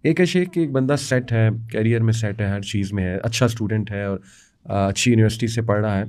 ایک ہے شیخ کہ ایک بندہ سیٹ ہے، کیریئر میں سیٹ ہے، ہر چیز میں ہے، اچھا اسٹوڈنٹ ہے اور اچھی یونیورسٹی سے پڑھ رہا ہے،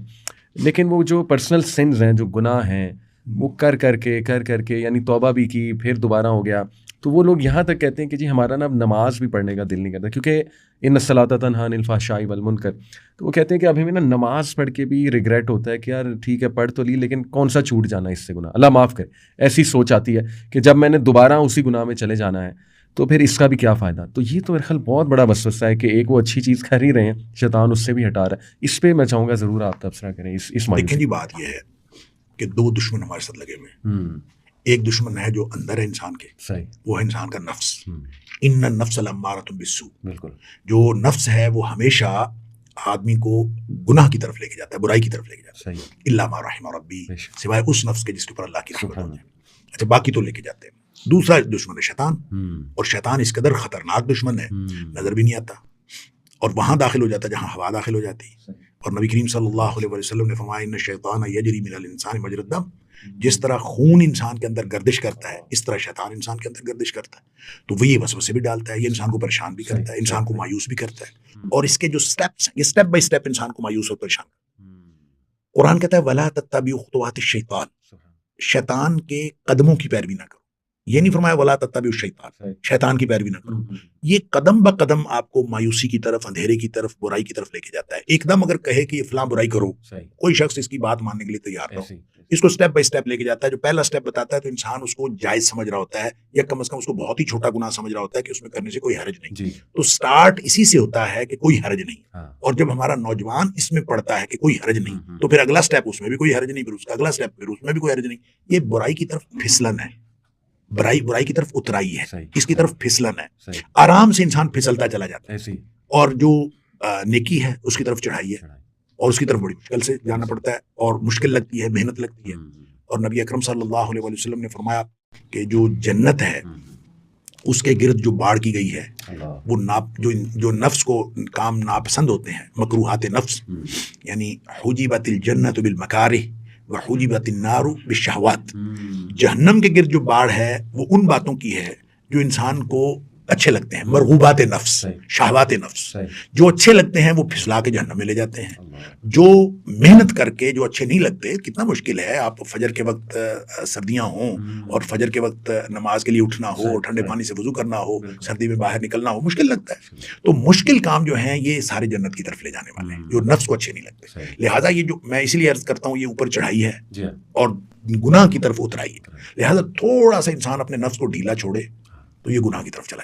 لیکن وہ جو پرسنل سنز ہیں، جو گناہ ہیں، وہ کر کے یعنی توبہ بھی کی، پھر دوبارہ ہو گیا، تو وہ لوگ یہاں تک کہتے ہیں کہ جی ہمارا نا اب نماز بھی پڑھنے کا دل نہیں کرتا، کیونکہ ان الصلاۃ تنہی عن الفحشاء والمنکر، تو وہ کہتے ہیں کہ اب ہمیں نا نماز پڑھ کے بھی ریگریٹ ہوتا ہے کہ یار ٹھیک ہے پڑھ تو لی، لیکن کون سا چھوٹ جانا اس سے گناہ، اللہ معاف کرے، ایسی سوچ آتی ہے کہ جب میں نے دوبارہ اسی گناہ میں چلے جانا ہے تو پھر اس کا بھی کیا فائدہ. تو یہ تو میرے خیال بہت بڑا وسوسہ ہے کہ ایک وہ اچھی چیز کر ہی رہے ہیں، شیطان اس سے بھی ہٹا رہا ہے. اس پہ میں چاہوں گا ضرور آپ تبصرہ کریں. اس دیکھیں جی، بات یہ ہے کہ دو دشمن ہمارے ساتھ لگے ہوئے ہیں. ایک دشمن ہے جو اندر ہے انسان کے، صحیح، وہ ہے انسان کا نفس. ان النفس لامارۃ بالسوء، بالکل. جو نفس ہے وہ ہمیشہ آدمی کو گناہ کی طرف لے کے جاتا ہے، برائی کی طرف لے کے جاتا ہے. صحیح، الا ما رحم ربی، بے شک. سوائے اس نفس کے جس کے اوپر اللہ کی رحمت سبحان ہوتی ہے. اچھا، باقی تو لے کے جاتے ہیں. دوسرا دشمن ہے شیطان، اور شیطان اس قدر خطرناک دشمن ہے نظر بھی نہیں آتا، اور وہاں داخل ہو جاتا ہے جہاں ہوا داخل ہو جاتی ہے. اور نبی کریم صلی اللہ علیہ وسلم نے فرمایا ان الشیطان یجری من الانسان مجری الدم، جس طرح خون انسان کے اندر گردش کرتا ہے اس طرح شیطان انسان کے اندر گردش کرتا ہے. تو وہ یہ وسوسے بھی ڈالتا ہے، یہ انسان کو پریشان بھی کرتا ہے، انسان کو مایوس بھی کرتا ہے. اور اس کے جو سٹیپس ہیں، یہ سٹیپ بائی سٹیپ انسان کو مایوس اور پریشان کرتا ہے. قرآن کہتا ہے ولا تتبعوا خطوات الشیطان، شیطان کے قدموں کی پیروی نہ کرو. یہ نہیں فرمایا ولا تتبعوا الشیطان، شیطان کی پیروی نہ کرو. یہ قدم با قدم آپ کو مایوسی کی طرف، اندھیرے کی طرف، برائی کی طرف لے کے جاتا ہے. ایک دم اگر کہے کہ یہ فلاں برائی کرو، کوئی شخص اس کی بات ماننے کے لیے تیار نہ ہو. اس کو سٹیپ بائی سٹیپ لے کے جاتا ہے. جو پہلا سٹیپ بتاتا ہے تو انسان اس کو جائز سمجھ رہا ہوتا ہے، یا کم از کم اس کو بہت ہی چھوٹا گناہ سمجھ رہا ہوتا ہے کہ اس میں کرنے سے کوئی حرج نہیں. تو سٹارٹ اسی سے ہوتا ہے کہ کوئی حرج نہیں. اور جب ہمارا نوجوان اس میں پڑتا ہے کہ کوئی حرج نہیں، تو پھر اگلا سٹیپ اس میں بھی کوئی حرج نہیں، پھر اس کا اگلا سٹیپ پھر اس میں بھی کوئی حرج نہیں. یہ برائی کی طرف پھسلن ہے، برائی کی طرف اترائی ہے، اس کی طرف پھسلن ہے. آرام سے انسان پھسلتا چلا جاتا ہے، اور جو نیکی ہے اس کی طرف چڑھائی ہے، اور اس کی طرف بڑی مشکل سے جانا پڑتا ہے، اور مشکل لگتی ہے، محنت لگتی ہے. اور نبی اکرم صلی اللہ علیہ وسلم نے فرمایا کہ جو جنت ہے اس کے گرد جو باڑ کی گئی ہے، وہ جو نفس کو کام ناپسند ہوتے ہیں، مکروہات نفس، یعنی حجبت الجنت بالمکارہ وحجبت النار بالشہوات. جہنم کے گرد جو باڑ ہے وہ ان باتوں کی ہے جو انسان کو اچھے لگتے ہیں، مرغوبات نفس، شہوات نفس. جو اچھے لگتے ہیں وہ پھسلا کے جہنم میں لے جاتے ہیں. جو محنت کر کے جو اچھے نہیں لگتے، کتنا مشکل ہے آپ فجر کے وقت سردیاں ہوں اور فجر کے وقت نماز کے لیے اٹھنا ہو، اور ٹھنڈے پانی سے وضو کرنا ہو، سردی میں باہر نکلنا ہو، مشکل لگتا ہے. تو مشکل کام جو ہیں یہ سارے جنت کی طرف لے جانے والے ہیں، جو نفس کو اچھے نہیں لگتے. لہٰذا یہ جو میں اس لیے عرض کرتا ہوں، یہ اوپر چڑھائی ہے اور گناہ کی طرف اترائی ہے. لہٰذا تھوڑا سا انسان اپنے نفس کو ڈھیلا چھوڑے تو یہ گناہ کی طرف چلا